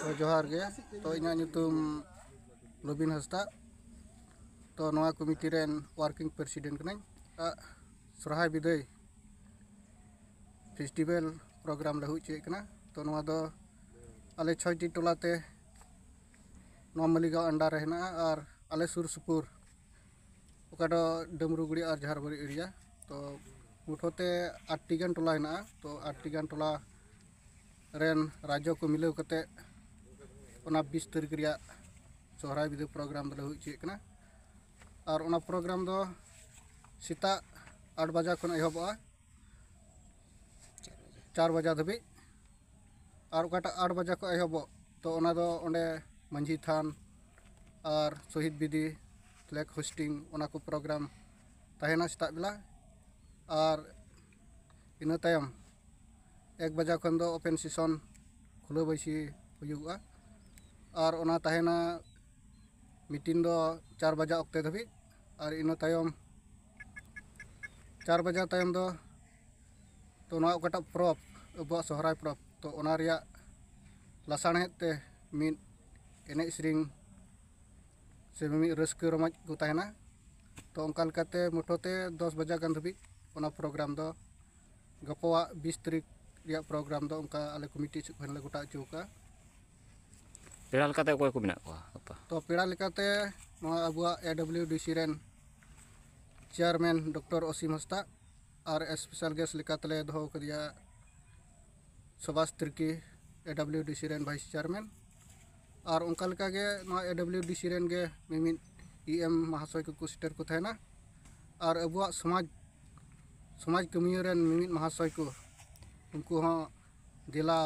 तो जोहार गे तो इना ᱧᱩᱛᱩᱢ लोबिन हंसदा तो नवा कमिटी रेन वर्किंग प्रेसिडेंट कनाई सरहाय बिदाय फेस्टिवल प्रोग्राम ले हुई कना तो नवा दो आले 6टी टोलाते नवा मलिगांव अंडर हेना और आले सुर सुपुर ओकाडो डमरुगुड़ी और झारबाड़ी एरिया तो मुठोते 8टी गान टोला हेना तो 8टी गान टोला रेन राज्य को मिलाव कते 20 तारीख रिया सोहराय बिदाय प्रोग्राम दले हुई कना और ओना प्रोग्राम दो सीता 8 बजा खन एहबा 4 बजा धबी और ओकाटा 8 बजा को एहबो तो ओना दो ओंडे मंझी थान और शहीद बिदी फ्लैग होस्टिंग ओना को प्रोग्राम तहेना सेता बेला और इना तायम 1 बजा खन दो ओपन सेशन खुला बैसी हुआ और ओना तहेना मीटिंग दो 4 बजा अक्ते धबी और इना तायम 4 बजा तायम दो तो ना ओकाटा प्रॉप अब सोहराय प्रॉप तो ओना रिया लासाणहेत ते मिद एने सेरिंग से मिद रस्क रमज को तहेना तो ओंका लेकाते मुठोते 10 बजा गान धबी ओना प्रोग्राम दो गपवा 20 तारीख रिया प्रोग्राम दो ओंका आले कमिटी से खन ले गोटा चौका पेड़ा लेकाते कोय को बिना को तो पेड़ा लेकाते नवा अबुआ AWDC रेन चेयरमैन डॉक्टर असीम हंसदा और स्पेशल गेस्ट लेकाते दो कदिया सुभाष तिर्की AWDC रेन वाइस चेयरमैन और उनका लेका गे नवा AWDC रेन गे मिमिद EM महाशय को सेटर को थाना और अबुआ समाज कमिया रेन मिमिद महाशय को उनको हाँ जिला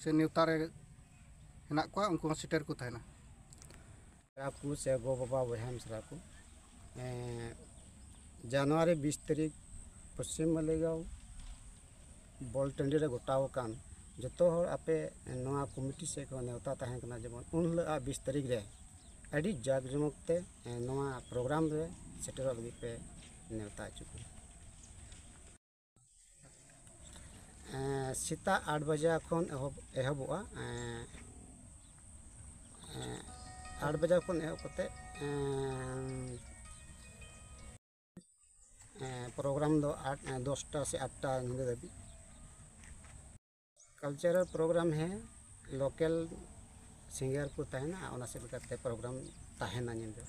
से नेवता रे हेना को उनको सेटर को थाना आपको से गो बाबा बहन सरा को जनवरी 20 तारीख पश्चिम मलिगांव बॉल टंडी रे गोटाव कान जो आपे नवा कमिटी से को नेवता तहें कना जेमन उन 20 तारीख रे अड़ी जाग जमकते नवा प्रोग्राम रे सेटर लगी पे नेवता चुको सीता 8 बजा खन एहबोआ 8 बजा खन एहब कते प्रोग्राम दो 10टा से 8टा नींद दबी कल्चरल प्रोग्राम है लोकल सिंगर को तहना से प्रोग्राम तहना नींद